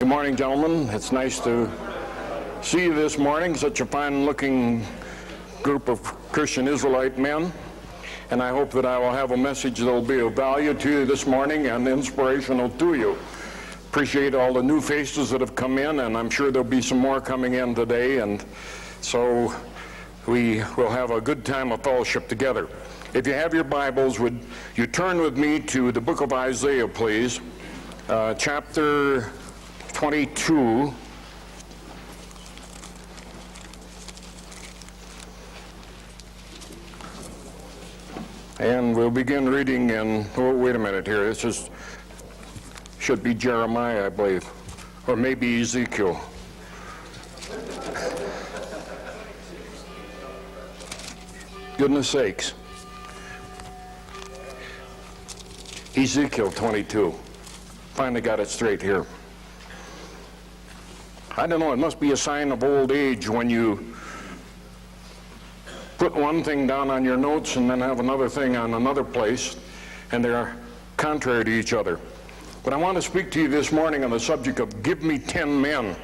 Good morning, gentlemen. It's nice to see you this morning. Such a fine-looking group of Christian Israelite men. And I hope that I will have a message that will be of value to you this morning and inspirational to you. Appreciate all the new faces that have come in, and I'm sure there'll be some more coming in today. And so we will have a good time of fellowship together. If you have your Bibles, would you turn with me to the book of Isaiah, please? Chapter 22. And we'll begin reading in, oh, wait a minute here. This should be Jeremiah, I believe, or maybe Ezekiel. Goodness sakes. Ezekiel 22. Finally got it straight here. I don't know, it must be a sign of old age when you put one thing down on your notes and then have another thing on another place, and they're contrary to each other. But I want to speak to you this morning on the subject of give me 10 men.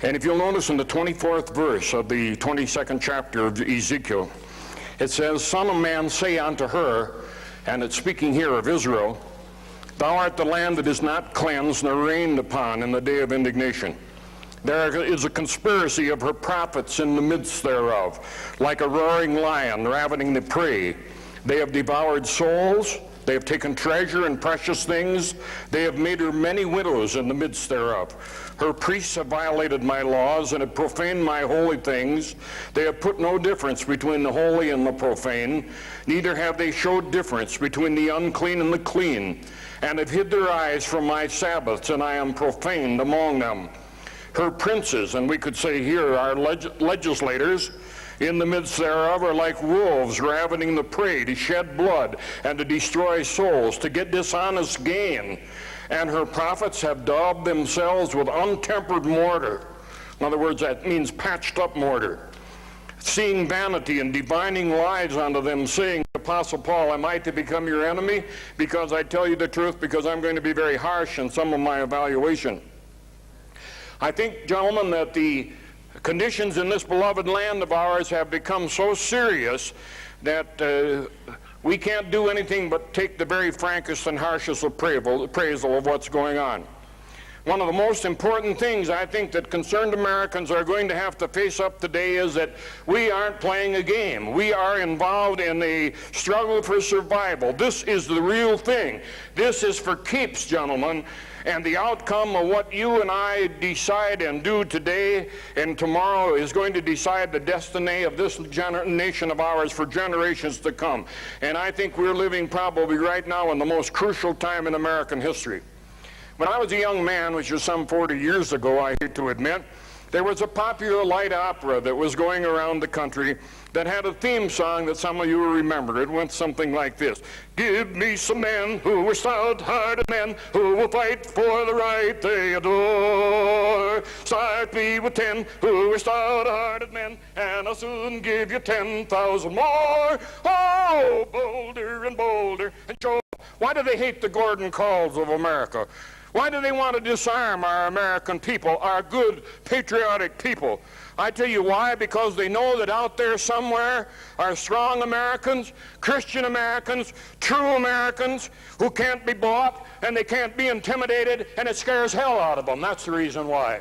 And if you'll notice in the 24th verse of the 22nd chapter of Ezekiel, it says, Son of man, say unto her, and it's speaking here of Israel, Thou art the land that is not cleansed nor rained upon in the day of indignation. There is a conspiracy of her prophets in the midst thereof, like a roaring lion ravening the prey. They have devoured souls, they have taken treasure and precious things, they have made her many widows in the midst thereof. Her priests have violated my laws and have profaned my holy things. They have put no difference between the holy and the profane, neither have they showed difference between the unclean and the clean, and have hid their eyes from my Sabbaths, and I am profaned among them. Her princes, and we could say here our legislators, in the midst thereof are like wolves ravening the prey, to shed blood and to destroy souls, to get dishonest gain. And her prophets have daubed themselves with untempered mortar. In other words, that means patched up mortar. Seeing vanity and divining lies unto them, saying, Apostle Paul, am I to become your enemy? Because I tell you the truth, because I'm going to be very harsh in some of my evaluation. I think, gentlemen, that the conditions in this beloved land of ours have become so serious that we can't do anything but take the very frankest and harshest appraisal of what's going on. One of the most important things I think that concerned Americans are going to have to face up today is that we aren't playing a game. We are involved in a struggle for survival. This is the real thing. This is for keeps, gentlemen. And the outcome of what you and I decide and do today and tomorrow is going to decide the destiny of this nation of ours for generations to come. And I think we're living probably right now in the most crucial time in American history. When I was a young man, which was some 40 years ago, I hate to admit, there was a popular light opera that was going around the country that had a theme song that some of you will remember. It went something like this. Give me some men who are stout-hearted men who will fight for the right they adore. Start me with 10 who are stout-hearted men, and I'll soon give you 10,000 more. Oh, bolder and bolder and show. Why do they hate the Gordon Calls of America? Why do they want to disarm our American people, our good, patriotic people? I tell you why, because they know that out there somewhere are strong Americans, Christian Americans, true Americans who can't be bought and they can't be intimidated, and it scares hell out of them. That's the reason why.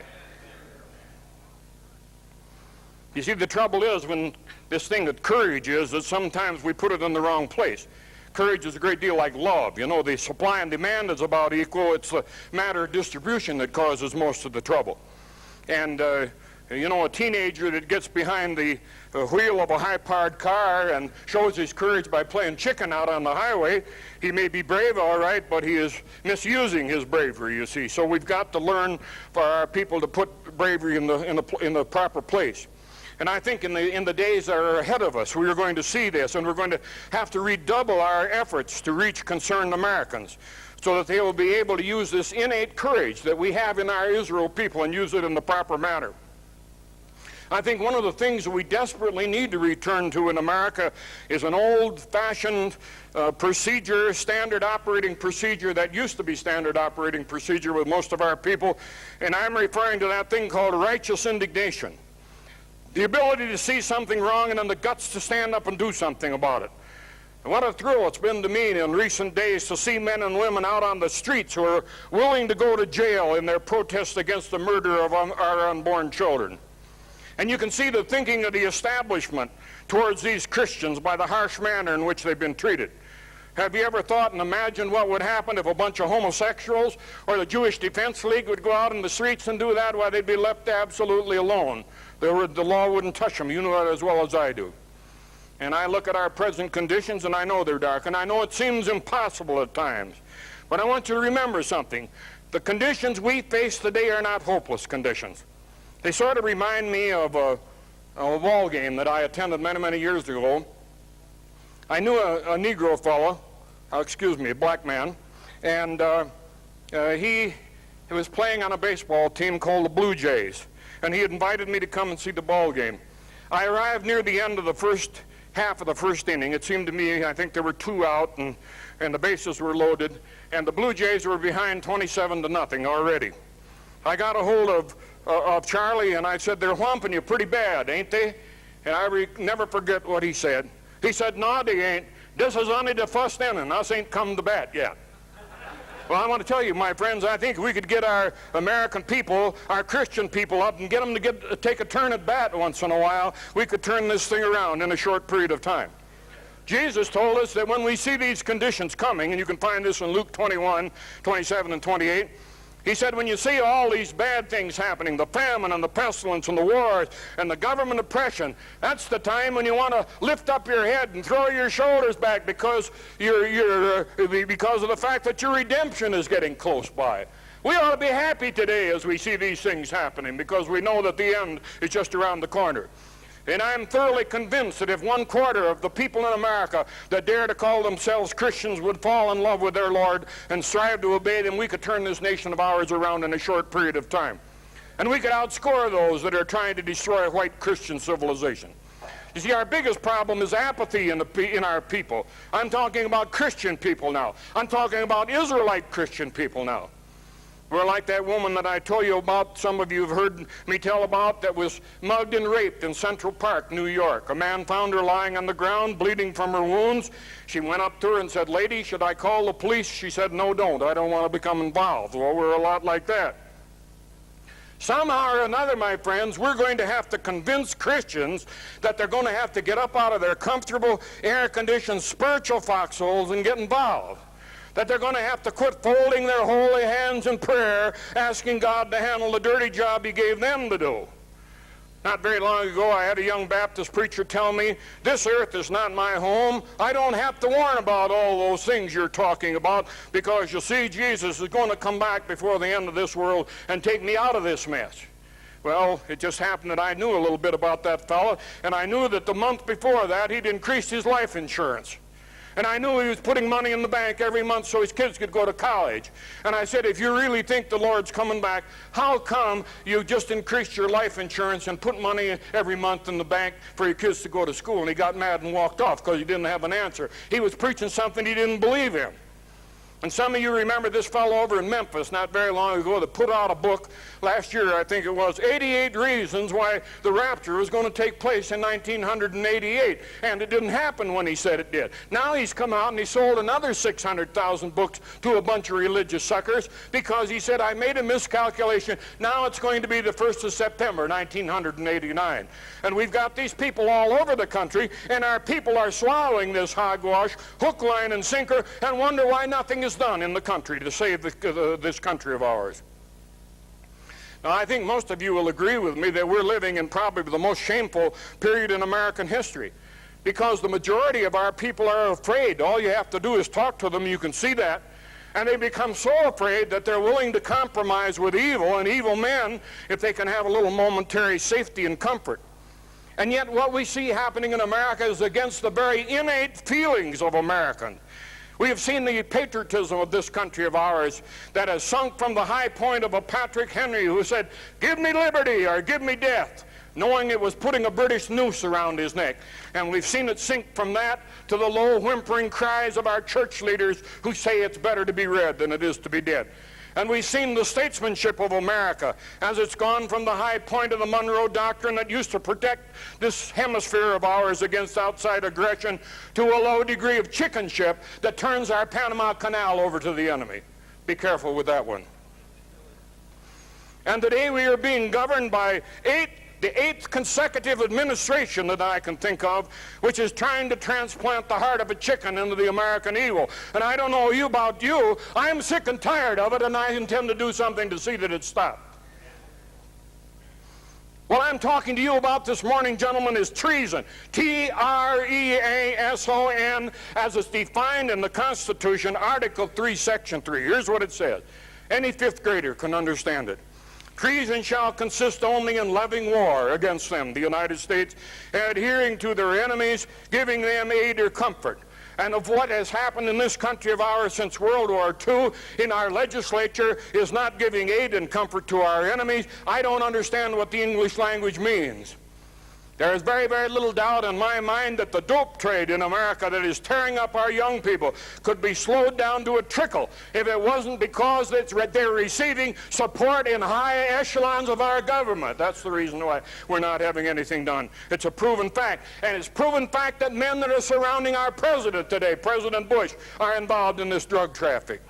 You see, the trouble is when this thing that courage is that sometimes we put it in the wrong place. Courage is a great deal like love. You know, the supply and demand is about equal. It's the matter of distribution that causes most of the trouble. And, you know, a teenager that gets behind the wheel of a high-powered car and shows his courage by playing chicken out on the highway, he may be brave, all right, but he is misusing his bravery, you see. So we've got to learn for our people to put bravery in the proper place. And I think in the days that are ahead of us, we are going to see this, and we're going to have to redouble our efforts to reach concerned Americans so that they will be able to use this innate courage that we have in our Israel people and use it in the proper manner. I think one of the things that we desperately need to return to in America is an old-fashioned procedure, standard operating procedure that used to be standard operating procedure with most of our people, and I'm referring to that thing called righteous indignation. The ability to see something wrong and then the guts to stand up and do something about it. And what a thrill it's been to me in recent days to see men and women out on the streets who are willing to go to jail in their protest against the murder of our unborn children. And you can see the thinking of the establishment towards these Christians by the harsh manner in which they've been treated. Have you ever thought and imagined what would happen if a bunch of homosexuals or the Jewish Defense League would go out in the streets and do that? Why, they'd be left absolutely alone. The law wouldn't touch them. You know that as well as I do. And I look at our present conditions and I know they're dark, and I know it seems impossible at times. But I want you to remember something. The conditions we face today are not hopeless conditions. They sort of remind me of a ball game that I attended many, many years ago. I knew a Negro fellow, a black man, and he was playing on a baseball team called the Blue Jays, and he had invited me to come and see the ball game. I arrived near the end of the first half of the first inning. It seemed to me, I think there were 2 out, and the bases were loaded, and the Blue Jays were behind 27-0 already. I got a hold of Charlie, and I said, "They're whumping you pretty bad, ain't they?" And I never forget what he said. He said, "No, they ain't. This is only the first inning. Us ain't come to bat yet." Well, I want to tell you, my friends, I think if we could get our American people, our Christian people up and get them to take a turn at bat once in a while, we could turn this thing around in a short period of time. Jesus told us that when we see these conditions coming, and you can find this in Luke 21, 27, and 28, he said, when you see all these bad things happening, the famine and the pestilence and the wars and the government oppression, that's the time when you want to lift up your head and throw your shoulders back because because of the fact that your redemption is getting close by. We ought to be happy today as we see these things happening because we know that the end is just around the corner. And I'm thoroughly convinced that if 1/4 of the people in America that dare to call themselves Christians would fall in love with their Lord and strive to obey them, we could turn this nation of ours around in a short period of time. And we could outscore those that are trying to destroy white Christian civilization. You see, our biggest problem is apathy in our people. I'm talking about Christian people now. I'm talking about Israelite Christian people now. We're like that woman that I told you about, some of you have heard me tell about, that was mugged and raped in Central Park, New York. A man found her lying on the ground, bleeding from her wounds. She went up to her and said, "Lady, should I call the police?" She said, "No, don't. I don't want to become involved." Well, we're a lot like that. Somehow or another, my friends, we're going to have to convince Christians that they're going to have to get up out of their comfortable, air-conditioned spiritual foxholes and get involved. That they're going to have to quit folding their holy hands in prayer, asking God to handle the dirty job He gave them to do. Not very long ago, I had a young Baptist preacher tell me, "This earth is not my home. I don't have to warn about all those things you're talking about because you see, Jesus is going to come back before the end of this world and take me out of this mess." Well, it just happened that I knew a little bit about that fellow, and I knew that the month before that he'd increased his life insurance. And I knew he was putting money in the bank every month so his kids could go to college. And I said, "If you really think the Lord's coming back, how come you just increased your life insurance and put money every month in the bank for your kids to go to school?" And he got mad and walked off because he didn't have an answer. He was preaching something he didn't believe in. And some of you remember this fellow over in Memphis not very long ago that put out a book last year, I think it was, 88 reasons why the rapture was going to take place in 1988. And it didn't happen when he said it did. Now he's come out and he sold another 600,000 books to a bunch of religious suckers because he said, "I made a miscalculation. Now it's going to be the 1st of September, 1989. And we've got these people all over the country, and our people are swallowing this hogwash, hook, line, and sinker, and wonder why nothing is done in the country to save this country of ours. Now, I think most of you will agree with me that we're living in probably the most shameful period in American history because the majority of our people are afraid. All you have to do is talk to them, you can see that. And they become so afraid that they're willing to compromise with evil and evil men if they can have a little momentary safety and comfort. And yet what we see happening in America is against the very innate feelings of Americans. We have seen the patriotism of this country of ours that has sunk from the high point of a Patrick Henry who said, "Give me liberty or give me death." knowing it was putting a British noose around his neck. And we've seen it sink from that to the low whimpering cries of our church leaders who say it's better to be red than it is to be dead. And we've seen the statesmanship of America as it's gone from the high point of the Monroe Doctrine that used to protect this hemisphere of ours against outside aggression to a low degree of chickenship that turns our Panama Canal over to the enemy. Be careful with that one. And today we are being governed by the eighth consecutive administration that I can think of, which is trying to transplant the heart of a chicken into the American eagle. And I don't know about you, I'm sick and tired of it, and I intend to do something to see that it stops. What I'm talking to you about this morning, gentlemen, is treason. Treason, as it's defined in the Constitution, Article 3, Section 3. Here's what it says. Any fifth grader can understand it. Treason shall consist only in levying war against them, the United States, adhering to their enemies, giving them aid or comfort. And of what has happened in this country of ours since World War II in our legislature is not giving aid and comfort to our enemies. I don't understand what the English language means. There is very, very little doubt in my mind that the dope trade in America that is tearing up our young people could be slowed down to a trickle if it wasn't because they're receiving support in high echelons of our government. That's the reason why we're not having anything done. It's a proven fact. And it's proven fact that men that are surrounding our president today, President Bush, are involved in this drug traffic.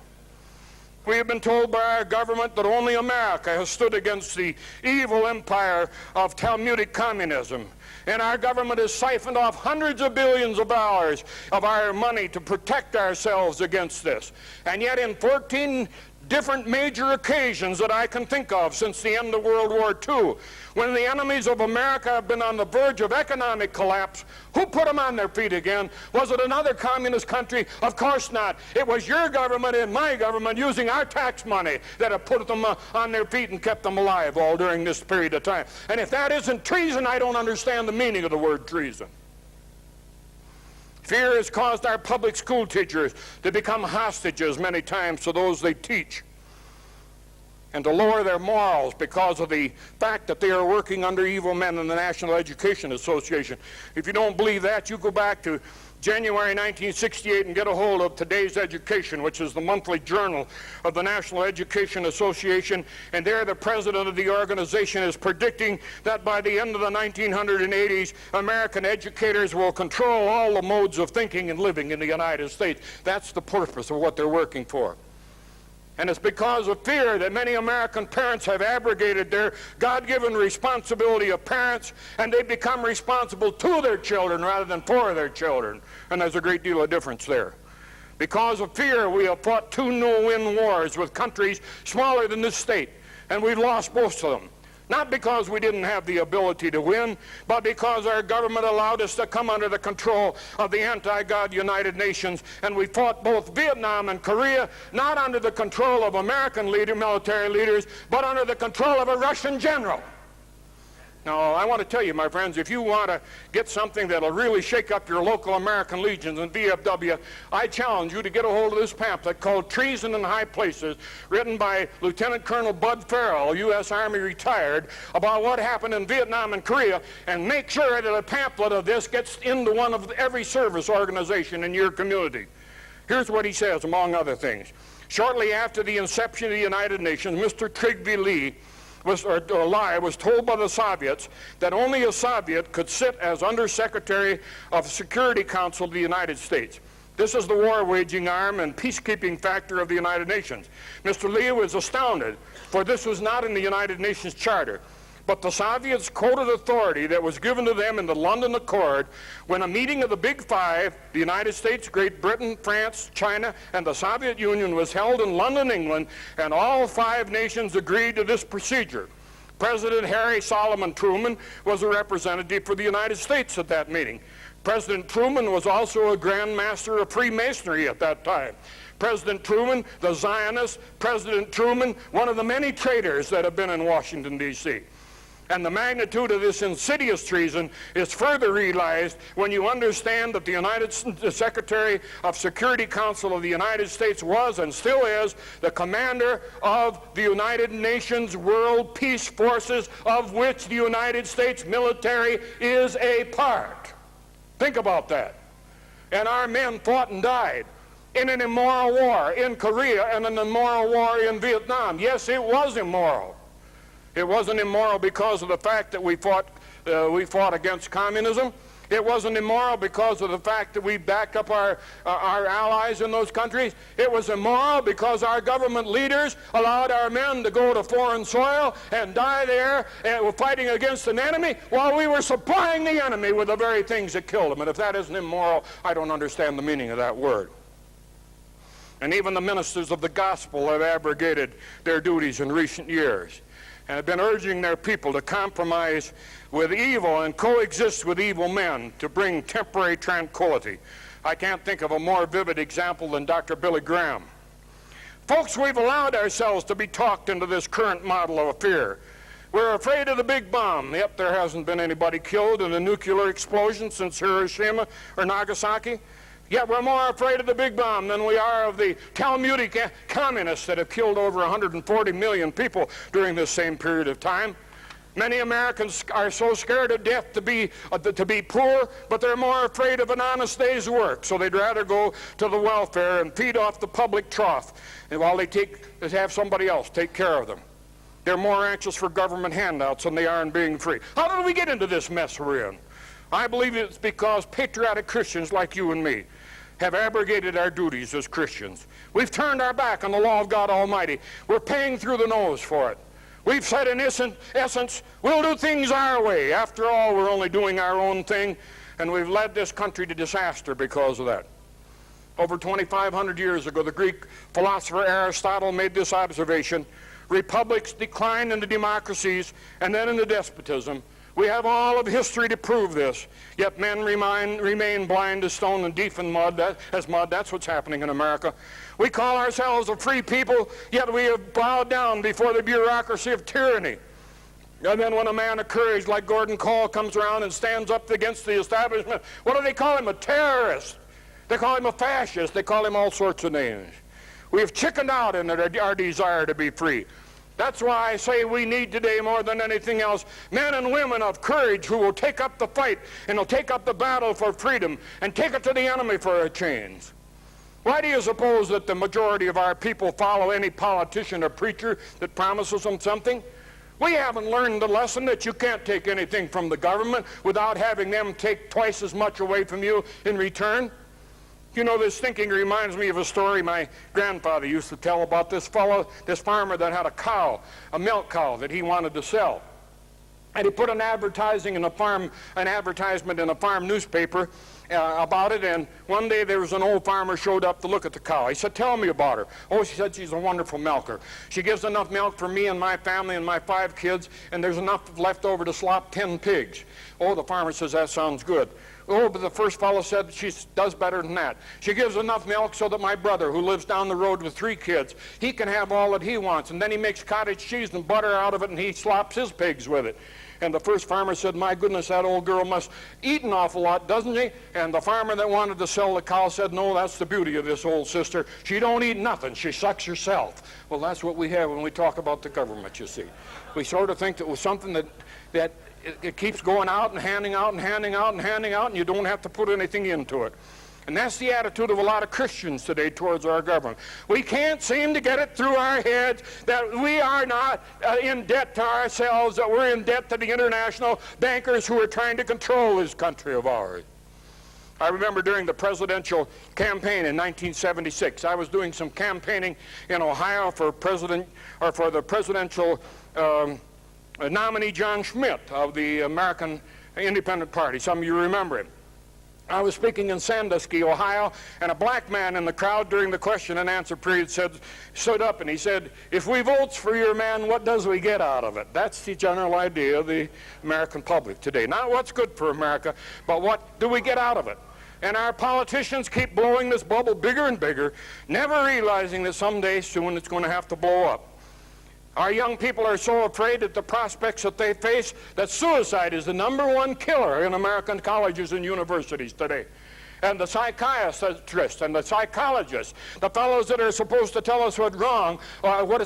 We have been told by our government that only America has stood against the evil empire of Talmudic communism. And our government has siphoned off hundreds of billions of dollars of our money to protect ourselves against this. And yet in 14 different major occasions that I can think of since the end of World War II, when the enemies of America have been on the verge of economic collapse, who put them on their feet again? Was it another communist country? Of course not. It was your government and my government using our tax money that have put them on their feet and kept them alive all during this period of time. And if that isn't treason, I don't understand the meaning of the word treason. Fear has caused our public school teachers to become hostages many times to those they teach and to lower their morals because of the fact that they are working under evil men in the National Education Association. If you don't believe that, you go back to January 1968 and get a hold of Today's Education, which is the monthly journal of the National Education Association, and there the president of the organization is predicting that by the end of the 1980s, American educators will control all the modes of thinking and living in the United States. That's the purpose of what they're working for. And it's because of fear that many American parents have abrogated their God-given responsibility of parents, and they become responsible to their children rather than for their children. And there's a great deal of difference there. Because of fear, we have fought 2 no-win wars with countries smaller than this state, and we've lost most of them. Not because we didn't have the ability to win, but because our government allowed us to come under the control of the anti-God United Nations, and we fought both Vietnam and Korea, not under the control of American military leaders, but under the control of a Russian general. Now, I want to tell you, my friends, if you want to get something that'll really shake up your local American legions and VFW, I challenge you to get a hold of this pamphlet called Treason in High Places, written by Lieutenant Colonel Bud Farrell, U.S. Army retired, about what happened in Vietnam and Korea, and make sure that a pamphlet of this gets into one of every service organization in your community. Here's what he says, among other things. Shortly after the inception of the United Nations, Mr. Trygve Lie was told by the Soviets that only a Soviet could sit as Undersecretary of the Security Council of the United States. This is the war-waging arm and peacekeeping factor of the United Nations. Mr. Lie was astounded, for this was not in the United Nations Charter. But the Soviets quoted authority that was given to them in the London Accord when a meeting of the Big Five, the United States, Great Britain, France, China, and the Soviet Union, was held in London, England, and all 5 nations agreed to this procedure. President Harry Solomon Truman was a representative for the United States at that meeting. President Truman was also a Grand Master of Freemasonry at that time. President Truman, the Zionist, President Truman, one of the many traitors that have been in Washington, D.C. And the magnitude of this insidious treason is further realized when you understand that the Secretary of Security Council of the United States was and still is the commander of the United Nations World Peace Forces, of which the United States military is a part. Think about that. And our men fought and died in an immoral war in Korea and an immoral war in Vietnam. Yes, it was immoral. It wasn't immoral because of the fact that we fought against communism. It wasn't immoral because of the fact that we backed up our allies in those countries. It was immoral because our government leaders allowed our men to go to foreign soil and die there and were fighting against an enemy while we were supplying the enemy with the very things that killed them. And if that isn't immoral, I don't understand the meaning of that word. And even the ministers of the gospel have abrogated their duties in recent years and have been urging their people to compromise with evil and coexist with evil men to bring temporary tranquility. I can't think of a more vivid example than Dr. Billy Graham. Folks, we've allowed ourselves to be talked into this current model of fear. We're afraid of the big bomb. Yep, there hasn't been anybody killed in a nuclear explosion since Hiroshima or Nagasaki. Yet we're more afraid of the big bomb than we are of the Talmudic communists that have killed over 140 million people during this same period of time. Many Americans are so scared to death to be poor, but they're more afraid of an honest day's work, so they'd rather go to the welfare and feed off the public trough while they have somebody else take care of them. They're more anxious for government handouts than they are in being free. How did we get into this mess we're in? I believe it's because patriotic Christians like you and me have abrogated our duties as Christians. We've turned our back on the law of God Almighty. We're paying through the nose for it. We've said in essence, we'll do things our way. After all, we're only doing our own thing, and we've led this country to disaster because of that. Over 2,500 years ago, the Greek philosopher Aristotle made this observation: republics decline into democracies and then into despotism. We have all of history to prove this, yet men remain blind as stone and deaf in mud. That's what's happening in America. We call ourselves a free people, yet we have bowed down before the bureaucracy of tyranny. And then when a man of courage like Gordon Call comes around and stands up against the establishment, what do they call him? A terrorist. They call him a fascist. They call him all sorts of names. We have chickened out in our desire to be free. That's why I say we need today more than anything else men and women of courage who will take up the fight and will take up the battle for freedom and take it to the enemy for a change. Why do you suppose that the majority of our people follow any politician or preacher that promises them something? We haven't learned the lesson that you can't take anything from the government without having them take twice as much away from you in return. You know, this thinking reminds me of a story my grandfather used to tell about this farmer that had a cow, a milk cow that he wanted to sell. And he put an advertisement in a farm newspaper about it, and one day there was an old farmer showed up to look at the cow. He said, "Tell me about her." Oh, she said, "She's a wonderful milker. She gives enough milk for me and my family and my 5 kids, and there's enough left over to slop 10 pigs. Oh, the farmer says, "That sounds good." Oh, but the first fellow said, "She does better than that. She gives enough milk so that my brother, who lives down the road with 3 kids, he can have all that he wants, and then he makes cottage cheese and butter out of it, and he slops his pigs with it." And the first farmer said, "My goodness, that old girl must eat an awful lot, doesn't she?" And the farmer that wanted to sell the cow said, "No, that's the beauty of this old sister. She don't eat nothing. She sucks herself." Well, that's what we have when we talk about the government, you see. We sort of think that it was something that it keeps going out and handing out and handing out and handing out, and you don't have to put anything into it. And that's the attitude of a lot of Christians today towards our government. We can't seem to get it through our heads that we are not in debt to ourselves, that we're in debt to the international bankers who are trying to control this country of ours. I remember during the presidential campaign in 1976, I was doing some campaigning in Ohio for the presidential nominee John Schmidt of the American Independent Party. Some of you remember him. I was speaking in Sandusky, Ohio, and a black man in the crowd during the question and answer period stood up and he said, "If we votes for your man, what does we get out of it?" That's the general idea of the American public today. Not what's good for America, but what do we get out of it? And our politicians keep blowing this bubble bigger and bigger, never realizing that someday soon it's going to have to blow up. Our young people are so afraid at the prospects that they face that suicide is the #1 killer in American colleges and universities today. And the psychiatrists and the psychologists, the fellows that are supposed to tell us what's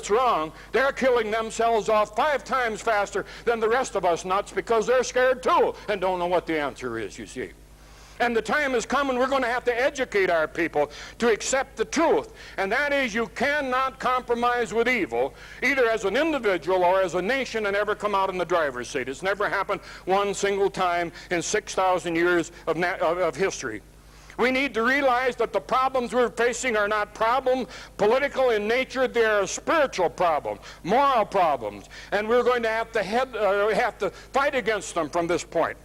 wrong, they're killing themselves off 5 times faster than the rest of us nuts because they're scared too and don't know what the answer is, you see. And the time is coming we're going to have to educate our people to accept the truth. And that is, you cannot compromise with evil, either as an individual or as a nation, and ever come out in the driver's seat. It's never happened one single time in 6,000 years of history. We need to realize that the problems we're facing are not political in nature. They're spiritual problems, moral problems. And we're going to have to fight against them from this point.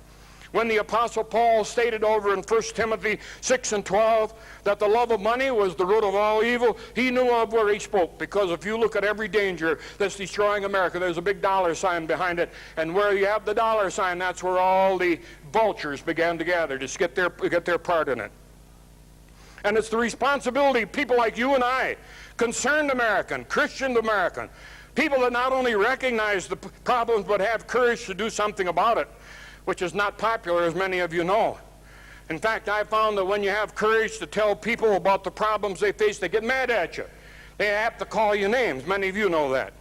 When the Apostle Paul stated over in 1 Timothy 6:12 that the love of money was the root of all evil, he knew of where he spoke, because if you look at every danger that's destroying America, there's a big dollar sign behind it, and where you have the dollar sign, that's where all the vultures began to gather to get their part in it. And it's the responsibility of people like you and I, concerned American, Christian American, people that not only recognize the problems but have courage to do something about it, which is not popular, as many of you know. In fact, I found that when you have courage to tell people about the problems they face, they get mad at you. They have to call you names. Many of you know that.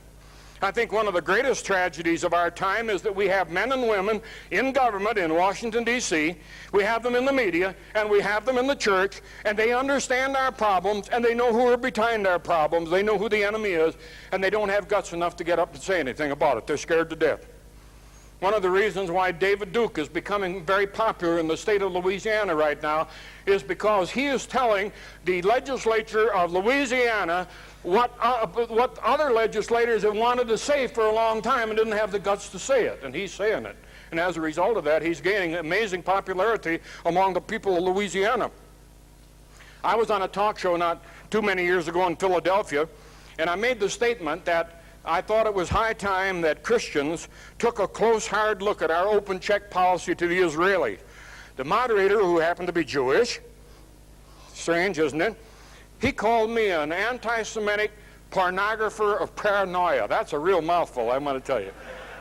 I think one of the greatest tragedies of our time is that we have men and women in government in Washington, D.C., we have them in the media, and we have them in the church, and they understand our problems, and they know who are behind our problems, they know who the enemy is, and they don't have guts enough to get up and say anything about it. They're scared to death. One of the reasons why David Duke is becoming very popular in the state of Louisiana right now is because he is telling the legislature of Louisiana what other legislators have wanted to say for a long time and didn't have the guts to say it, and he's saying it. And as a result of that, he's gaining amazing popularity among the people of Louisiana. I was on a talk show not too many years ago in Philadelphia, and I made the statement that I thought it was high time that Christians took a close, hard look at our open check policy to the Israelis. The moderator, who happened to be Jewish, strange, isn't it? He called me an anti-Semitic pornographer of paranoia. That's a real mouthful, I'm going to tell you.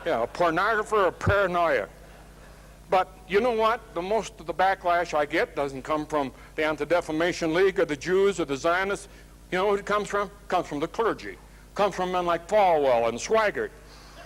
Yeah, a pornographer of paranoia. But you know what? Most of the backlash I get doesn't come from the Anti-Defamation League or the Jews or the Zionists. You know what it comes from? It comes from the clergy. Comes from men like Falwell and Swigert,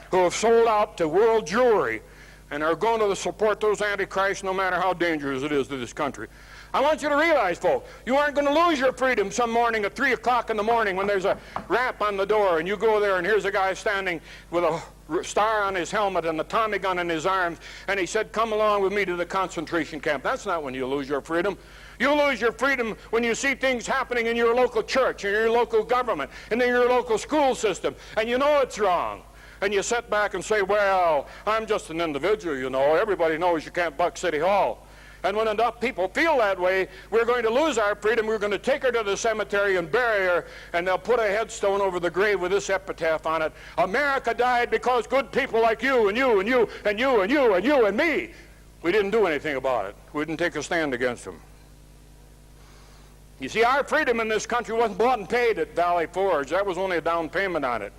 who have sold out to world Jewry and are going to support those antichrists no matter how dangerous it is to this country. I want you to realize, folks, you aren't going to lose your freedom some morning at 3 o'clock in the morning when there's a rap on the door and you go there and here's a guy standing with a star on his helmet and a Tommy gun in his arms, and he said, "Come along with me to the concentration camp." That's not when you lose your freedom. You lose your freedom when you see things happening in your local church, in your local government, and in your local school system, and you know it's wrong. And you sit back and say, "Well, I'm just an individual, you know. Everybody knows you can't buck City Hall." And when enough people feel that way, we're going to lose our freedom. We're going to take her to the cemetery and bury her, and they'll put a headstone over the grave with this epitaph on it: "America died because good people like you and you and you and you and you and you and me, we didn't do anything about it. We didn't take a stand against them." You see, our freedom in this country wasn't bought and paid at Valley Forge. That was only a down payment on it.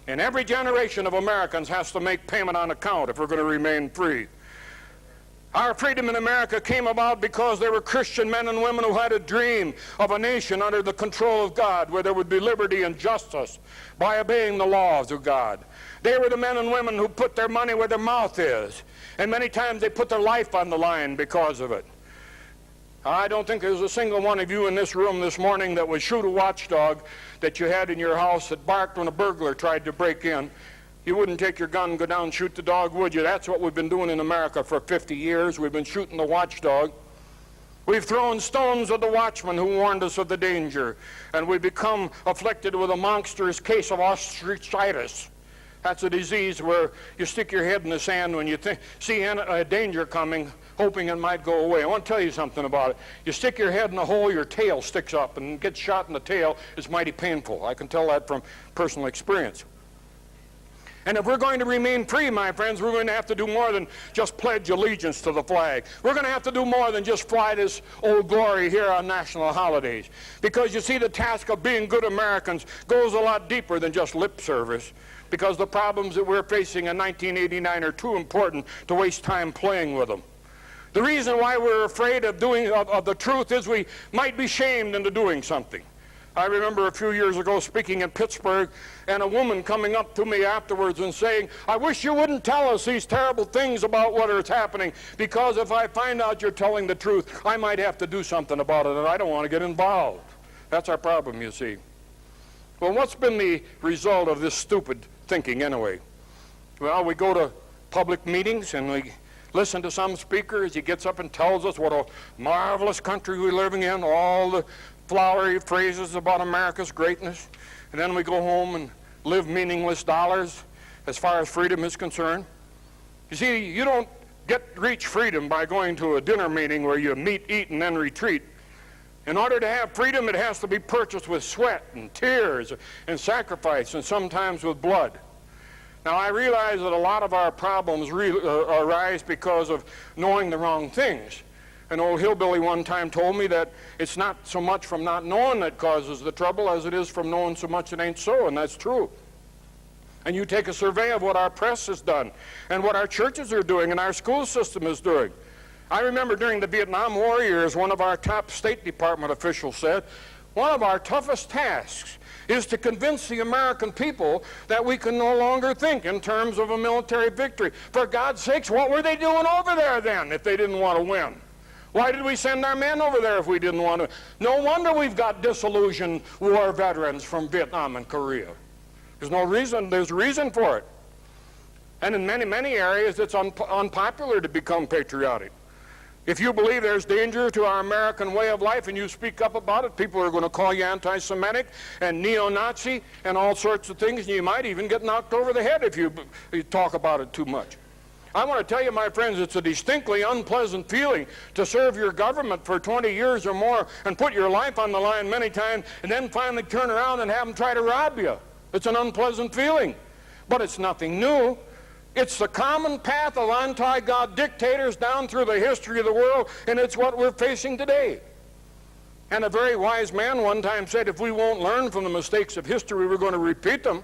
And every generation of Americans has to make payment on account if we're going to remain free. Our freedom in America came about because there were Christian men and women who had a dream of a nation under the control of God, where there would be liberty and justice by obeying the laws of God. They were the men and women who put their money where their mouth is, and many times they put their life on the line because of it. I don't think there's a single one of you in this room this morning that would shoot a watchdog that you had in your house that barked when a burglar tried to break in. You wouldn't take your gun and go down and shoot the dog, would you? That's what we've been doing in America for 50 years. We've been shooting the watchdog. We've thrown stones at the watchman who warned us of the danger, and we've become afflicted with a monstrous case of ostrichitis. That's a disease where you stick your head in the sand when you see a danger coming, hoping it might go away. I want to tell you something about it. You stick your head in a hole, your tail sticks up, and gets shot in the tail. It's mighty painful. I can tell that from personal experience. And if we're going to remain free, my friends, we're going to have to do more than just pledge allegiance to the flag. We're going to have to do more than just fly this Old Glory here on national holidays. Because you see, the task of being good Americans goes a lot deeper than just lip service. Because the problems that we're facing in 1989 are too important to waste time playing with them. The reason why we're afraid of the truth is we might be shamed into doing something. I remember a few years ago speaking in Pittsburgh, and a woman coming up to me afterwards and saying, I wish you wouldn't tell us these terrible things about what is happening, because if I find out you're telling the truth, I might have to do something about it, and I don't want to get involved. That's our problem, you see. Well, what's been the result of this stupid thinking anyway? Well, we go to public meetings and we listen to some speaker as he gets up and tells us what a marvelous country we're living in, all the flowery phrases about America's greatness, and then we go home and live meaningless dollars as far as freedom is concerned. You see, you don't reach freedom by going to a dinner meeting where you meet, eat, and then retreat. In order to have freedom, it has to be purchased with sweat and tears and sacrifice, and sometimes with blood. Now, I realize that a lot of our problems arise because of knowing the wrong things. An old hillbilly one time told me that it's not so much from not knowing that causes the trouble as it is from knowing so much it ain't so, and that's true. And you take a survey of what our press has done and what our churches are doing and our school system is doing. I remember during the Vietnam War years, one of our top State Department officials said, one of our toughest tasks is to convince the American people that we can no longer think in terms of a military victory. For God's sakes, what were they doing over there then if they didn't want to win? Why did we send our men over there if we didn't want to? No wonder we've got disillusioned war veterans from Vietnam and Korea. There's reason for it. And in many, many areas, it's unpopular to become patriotic. If you believe there's danger to our American way of life and you speak up about it, people are going to call you anti-Semitic and neo-Nazi and all sorts of things, and you might even get knocked over the head if you talk about it too much. I want to tell you, my friends, it's a distinctly unpleasant feeling to serve your government for 20 years or more and put your life on the line many times and then finally turn around and have them try to rob you. It's an unpleasant feeling, but it's nothing new. It's the common path of anti-God dictators down through the history of the world, and it's what we're facing today. And a very wise man one time said, if we won't learn from the mistakes of history, we're going to repeat them.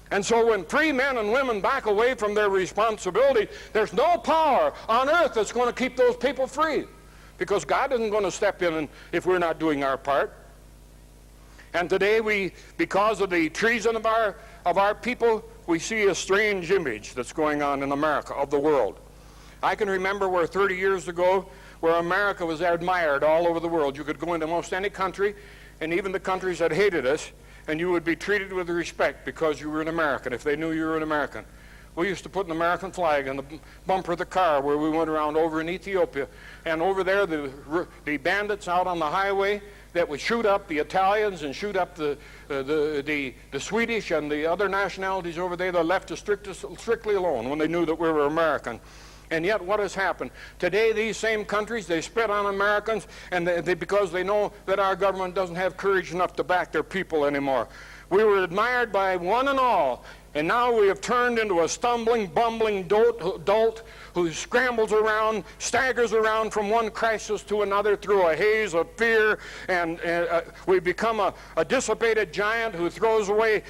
And so when free men and women back away from their responsibility, there's no power on earth that's going to keep those people free, because God isn't going to step in if we're not doing our part. And today because of the treason of our people, we see a strange image that's going on in America, of the world. I can remember where 30 years ago, where America was admired all over the world. You could go into most any country, and even the countries that hated us, and you would be treated with respect because you were an American, if they knew you were an American. We used to put an American flag on the bumper of the car where we went around over in Ethiopia. And over there, the bandits out on the highway that would shoot up the Italians and shoot up the Swedish and the other nationalities over there, they left us strictly alone when they knew that we were American. And yet what has happened? Today these same countries, they spit on Americans and because they know that our government doesn't have courage enough to back their people anymore. We were admired by one and all, and now we have turned into a stumbling, bumbling dolt who scrambles around, staggers around from one crisis to another through a haze of fear, and we've become a dissipated giant who throws away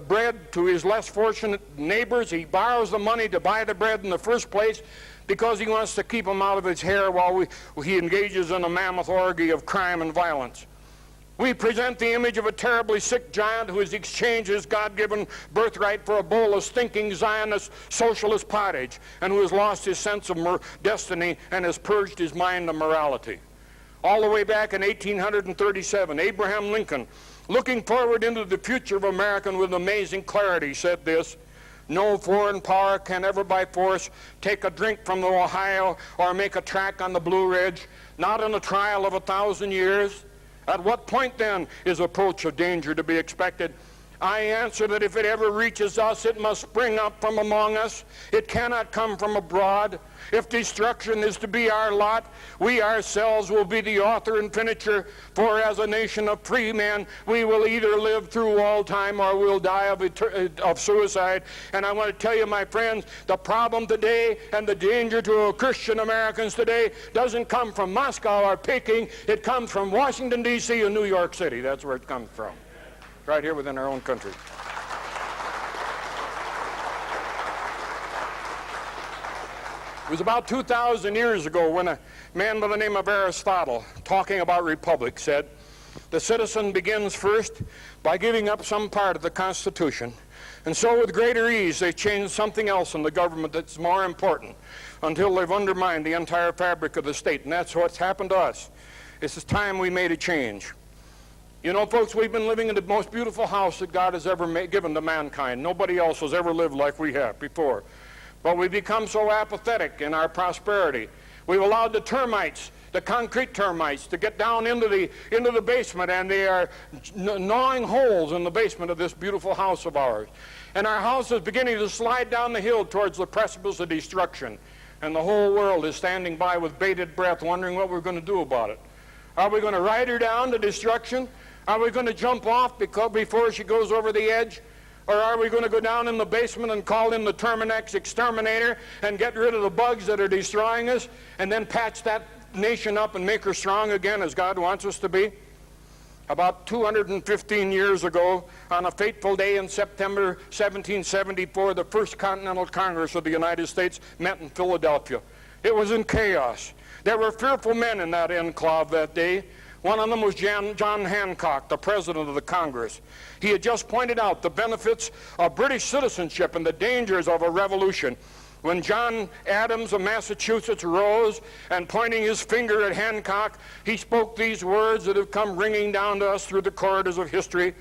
bread to his less fortunate neighbors. He borrows the money to buy the bread in the first place because he wants to keep them out of his hair while he engages in a mammoth orgy of crime and violence. We present the image of a terribly sick giant who has exchanged his God-given birthright for a bowl of stinking Zionist socialist pottage, and who has lost his sense of destiny and has purged his mind of morality. All the way back in 1837, Abraham Lincoln, looking forward into the future of America with amazing clarity, said this: "No foreign power can ever by force take a drink from the Ohio or make a track on the Blue Ridge, not in a trial of 1,000 years. At what point, then, is approach of danger to be expected? I answer that if it ever reaches us, it must spring up from among us. It cannot come from abroad. If destruction is to be our lot, we ourselves will be the author and finisher. For as a nation of free men, we will either live through all time or we'll die of suicide. And I want to tell you, my friends, the problem today and the danger to Christian Americans today doesn't come from Moscow or Peking. It comes from Washington, D.C. and New York City. That's where it comes from. Right here within our own country. It was about 2,000 years ago when a man by the name of Aristotle, talking about republic, said, the citizen begins first by giving up some part of the Constitution, and so with greater ease they change something else in the government that's more important until they've undermined the entire fabric of the state. And that's what's happened to us. It's time we made a change. You know, folks, we've been living in the most beautiful house that God has ever given to mankind. Nobody else has ever lived like we have before. But we've become so apathetic in our prosperity. We've allowed the termites, the concrete termites, to get down into the basement, and they are gnawing holes in the basement of this beautiful house of ours. And our house is beginning to slide down the hill towards the precipice of destruction. And the whole world is standing by with bated breath, wondering what we're going to do about it. Are we going to ride her down to destruction? Are we going to jump off before she goes over the edge? Or are we going to go down in the basement and call in the Terminex exterminator and get rid of the bugs that are destroying us and then patch that nation up and make her strong again as God wants us to be? About 215 years ago, on a fateful day in September 1774, the First Continental Congress of the United States met in Philadelphia. It was in chaos. There were fearful men in that enclave that day. One of them was John Hancock, the president of the Congress. He had just pointed out the benefits of British citizenship and the dangers of a revolution. When John Adams of Massachusetts rose and pointing his finger at Hancock, he spoke these words that have come ringing down to us through the corridors of history.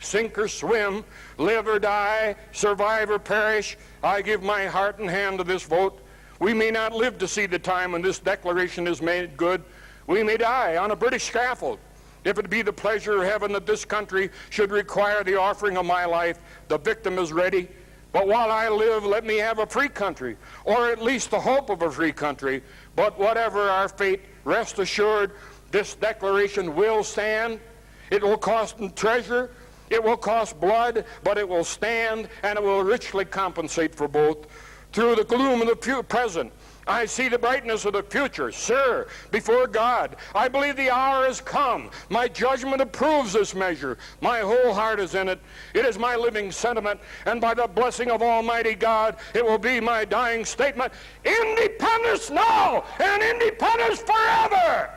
Sink or swim, live or die, survive or perish, I give my heart and hand to this vote. We may not live to see the time when this declaration is made good. We may die on a British scaffold. If it be the pleasure of heaven that this country should require the offering of my life, the victim is ready. But while I live, let me have a free country, or at least the hope of a free country. But whatever our fate, rest assured, this declaration will stand. It will cost treasure, it will cost blood, but it will stand, and it will richly compensate for both. Through the gloom of the present, I see the brightness of the future. Sir, before God, I believe the hour has come. My judgment approves this measure. My whole heart is in it. It is my living sentiment, and by the blessing of Almighty God, it will be my dying statement. Independence now, and independence forever!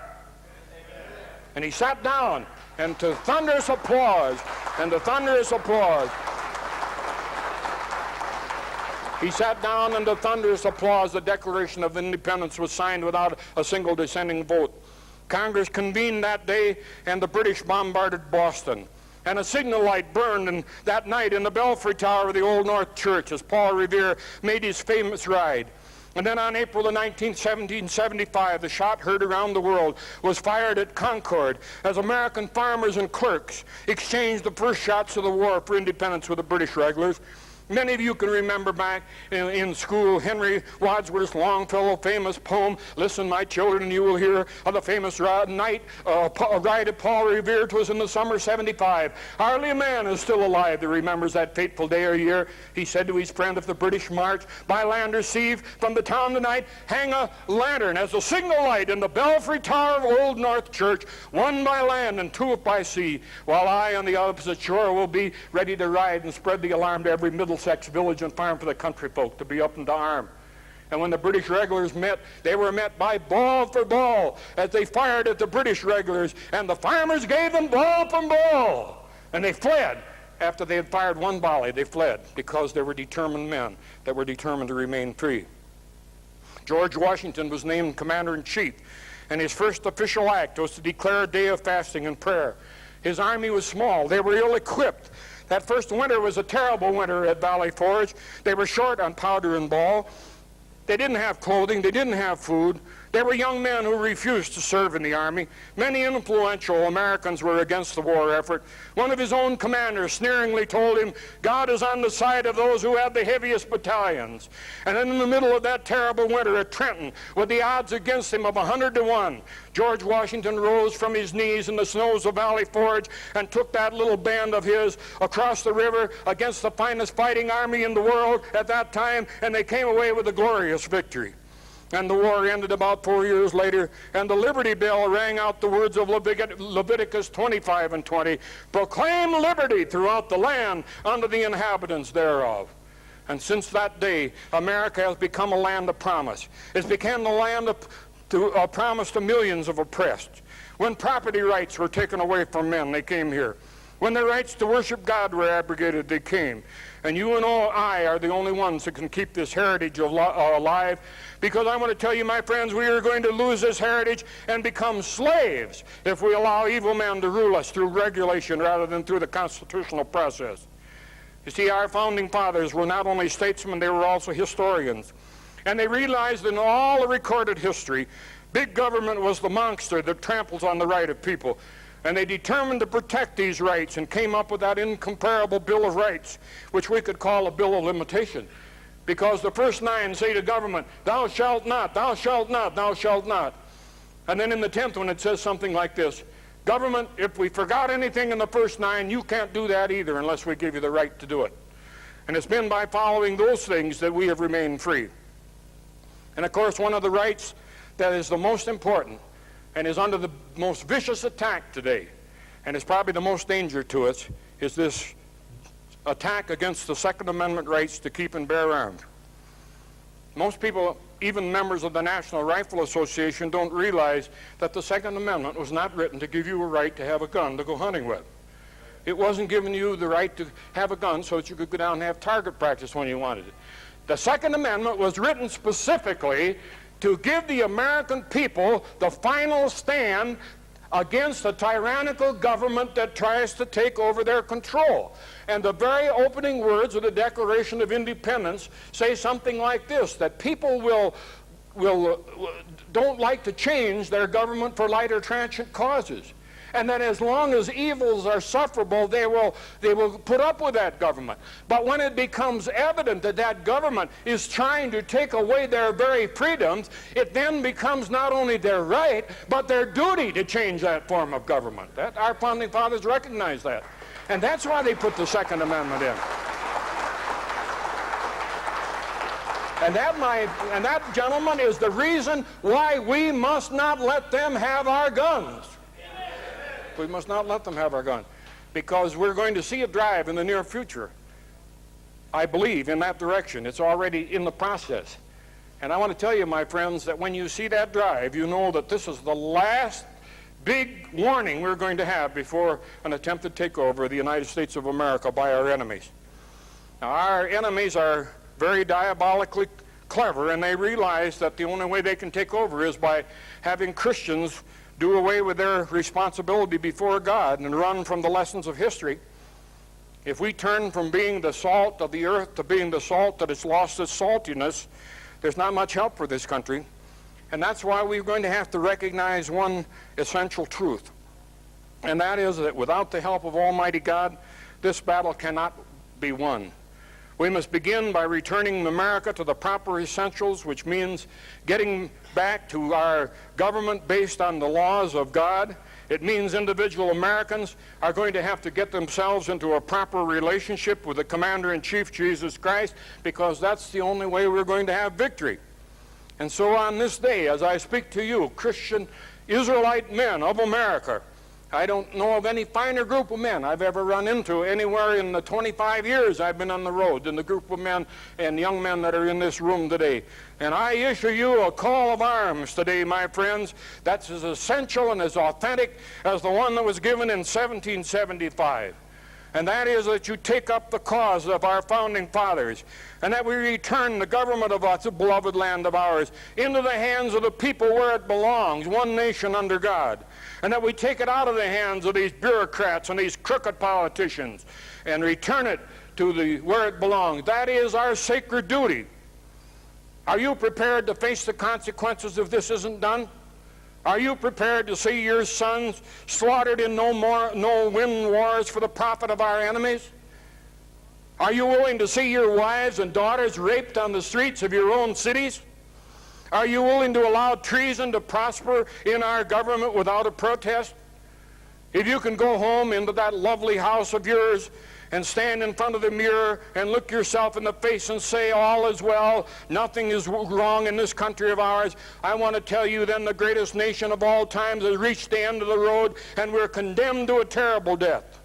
Amen. And he sat down, and to thunderous applause, he sat down, and to thunderous applause, the Declaration of Independence was signed without a single dissenting vote. Congress convened that day, and the British bombarded Boston. And a signal light burned that night in the belfry tower of the Old North Church as Paul Revere made his famous ride. And then on April the 19th, 1775, the shot heard around the world was fired at Concord as American farmers and clerks exchanged the first shots of the war for independence with the British regulars. Many of you can remember back in school Henry Wadsworth Longfellow famous poem, "Listen, my children, and you will hear of the famous ride of Paul Revere. 'Twas in the summer '75. Hardly a man is still alive that remembers that fateful day or year. He said to his friend, if the British march by land or sea from the town tonight, hang a lantern as a signal light in the belfry tower of Old North Church, one by land and two by sea, while I on the opposite shore will be ready to ride and spread the alarm to every Middlesex village and farm for the country folk to be up and to arm." And when the British regulars met, they were met by ball for ball as they fired at the British regulars, and the farmers gave them ball for ball. And they fled. After they had fired one volley, they fled because they were determined men that were determined to remain free. George Washington was named commander-in-chief, and his first official act was to declare a day of fasting and prayer. His army was small. They were ill-equipped. That first winter was a terrible winter at Valley Forge. They were short on powder and ball. They didn't have clothing. They didn't have food. There were young men who refused to serve in the army. Many influential Americans were against the war effort. One of his own commanders sneeringly told him, God is on the side of those who have the heaviest battalions. And then in the middle of that terrible winter at Trenton, with the odds against him of 100 to 1, George Washington rose from his knees in the snows of Valley Forge and took that little band of his across the river against the finest fighting army in the world at that time, and they came away with a glorious victory. And the war ended about 4 years later, and the Liberty Bell rang out the words of Leviticus 25 and 20, proclaim liberty throughout the land unto the inhabitants thereof. And since that day, America has become a land of promise. It's become the land of promise to millions of oppressed. When property rights were taken away from men, they came here. When their rights to worship God were abrogated, they came. And you and I are the only ones that can keep this heritage alive. Because I want to tell you, my friends, we are going to lose this heritage and become slaves if we allow evil men to rule us through regulation rather than through the constitutional process. You see, our founding fathers were not only statesmen, they were also historians. And they realized in all the recorded history, big government was the monster that tramples on the right of people. And they determined to protect these rights and came up with that incomparable Bill of Rights, which we could call a bill of limitation. Because the first 9 say to government, thou shalt not, thou shalt not, thou shalt not. And then in the 10th one it says something like this, government, if we forgot anything in the first 9, you can't do that either unless we give you the right to do it. And it's been by following those things that we have remained free. And of course, one of the rights that is the most important and is under the most vicious attack today, and is probably the most danger to us, is this attack against the Second Amendment rights to keep and bear arms. Most people, even members of the National Rifle Association, don't realize that the Second Amendment was not written to give you a right to have a gun to go hunting with. It wasn't giving you the right to have a gun so that you could go down and have target practice when you wanted it. The Second Amendment was written specifically to give the American people the final stand against a tyrannical government that tries to take over their control. And the very opening words of the Declaration of Independence say something like this, that people don't like to change their government for light or transient causes. And that as long as evils are sufferable, they will put up with that government. But when it becomes evident that that government is trying to take away their very freedoms, it then becomes not only their right, but their duty to change that form of government. Our founding fathers recognized that. And that's why they put the Second Amendment in. And that, gentlemen, is the reason why we must not let them have our guns. We must not let them have our gun, because we're going to see a drive in the near future, I believe, in that direction. It's already in the process. And I want to tell you, my friends, that when you see that drive, you know that this is the last big warning we're going to have before an attempted takeover of the United States of America by our enemies. Now, our enemies are very diabolically clever, and they realize that the only way they can take over is by having Christians do away with their responsibility before God and run from the lessons of history. If we turn from being the salt of the earth to being the salt that has lost its saltiness, there's not much help for this country. And that's why we're going to have to recognize one essential truth. And that is that without the help of Almighty God, this battle cannot be won. We must begin by returning America to the proper essentials, which means getting back to our government based on the laws of God. It means individual Americans are going to have to get themselves into a proper relationship with the Commander-in-Chief, Jesus Christ, because that's the only way we're going to have victory. And so on this day, as I speak to you, Christian Israelite men of America, I don't know of any finer group of men I've ever run into anywhere in the 25 years I've been on the road than the group of men and young men that are in this room today. And I issue you a call of arms today, my friends, that's as essential and as authentic as the one that was given in 1775. And that is that you take up the cause of our founding fathers, and that we return the government of our beloved land of ours into the hands of the people where it belongs, one nation under God. And that we take it out of the hands of these bureaucrats and these crooked politicians and return it to where it belongs. That is our sacred duty. Are you prepared to face the consequences if this isn't done? Are you prepared to see your sons slaughtered in no-win wars for the profit of our enemies? Are you willing to see your wives and daughters raped on the streets of your own cities? Are you willing to allow treason to prosper in our government without a protest? If you can go home into that lovely house of yours and stand in front of the mirror and look yourself in the face and say, all is well, nothing is wrong in this country of ours, I want to tell you then the greatest nation of all times has reached the end of the road, and we're condemned to a terrible death.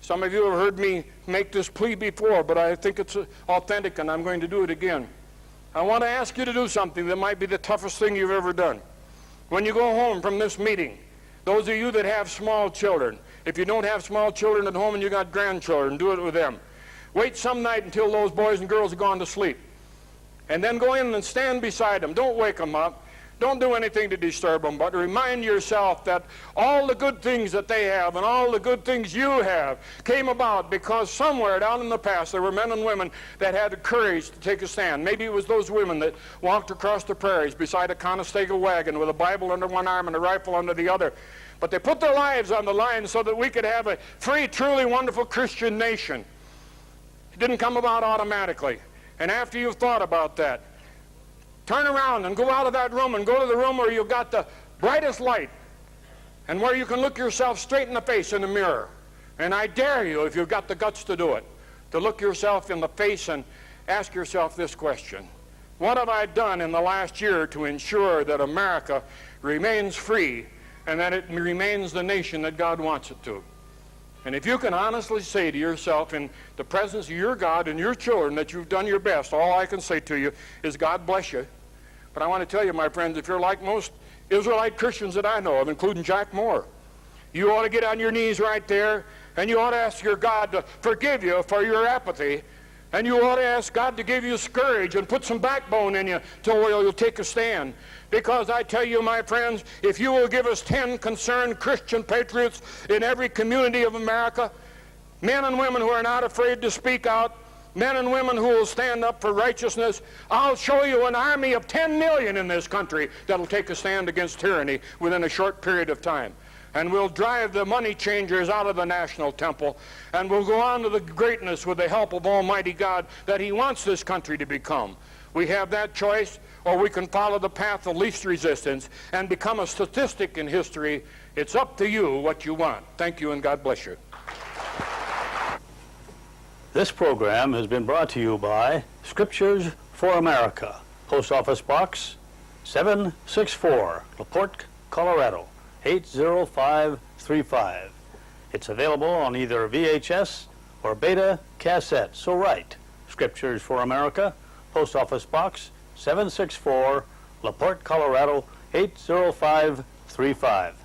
Some of you have heard me make this plea before, but I think it's authentic, and I'm going to do it again. I want to ask you to do something that might be the toughest thing you've ever done. When you go home from this meeting, those of you that have small children, if you don't have small children at home and you got grandchildren, do it with them. Wait some night until those boys and girls have gone to sleep. And then go in and stand beside them. Don't wake them up. Don't do anything to disturb them, but remind yourself that all the good things that they have and all the good things you have came about because somewhere down in the past there were men and women that had the courage to take a stand. Maybe it was those women that walked across the prairies beside a Conestoga wagon with a Bible under one arm and a rifle under the other. But they put their lives on the line so that we could have a free, truly wonderful Christian nation. It didn't come about automatically. And after you've thought about that, turn around and go out of that room and go to the room where you've got the brightest light and where you can look yourself straight in the face in the mirror. And I dare you, if you've got the guts to do it, to look yourself in the face and ask yourself this question. What have I done in the last year to ensure that America remains free and that it remains the nation that God wants it to? And if you can honestly say to yourself in the presence of your God and your children that you've done your best, all I can say to you is God bless you. But I want to tell you, my friends, if you're like most Israelite Christians that I know of, including Jack Mohr, you ought to get on your knees right there and you ought to ask your God to forgive you for your apathy, and you ought to ask God to give you courage and put some backbone in you till you'll take a stand. Because I tell you, my friends, if you will give us 10 concerned Christian patriots in every community of America, men and women who are not afraid to speak out, men and women who will stand up for righteousness, I'll show you an army of 10 million in this country that'll take a stand against tyranny within a short period of time. And we'll drive the money changers out of the national temple, and we'll go on to the greatness with the help of Almighty God that He wants this country to become. We have that choice, or we can follow the path of least resistance and become a statistic in history. It's up to you what you want. Thank you, and God bless you. This program has been brought to you by Scriptures for America, Post Office Box 764, LaPorte, Colorado 80535. It's available on either VHS or beta cassette. So write Scriptures for America, Post Office Box 764, LaPorte, Colorado 80535.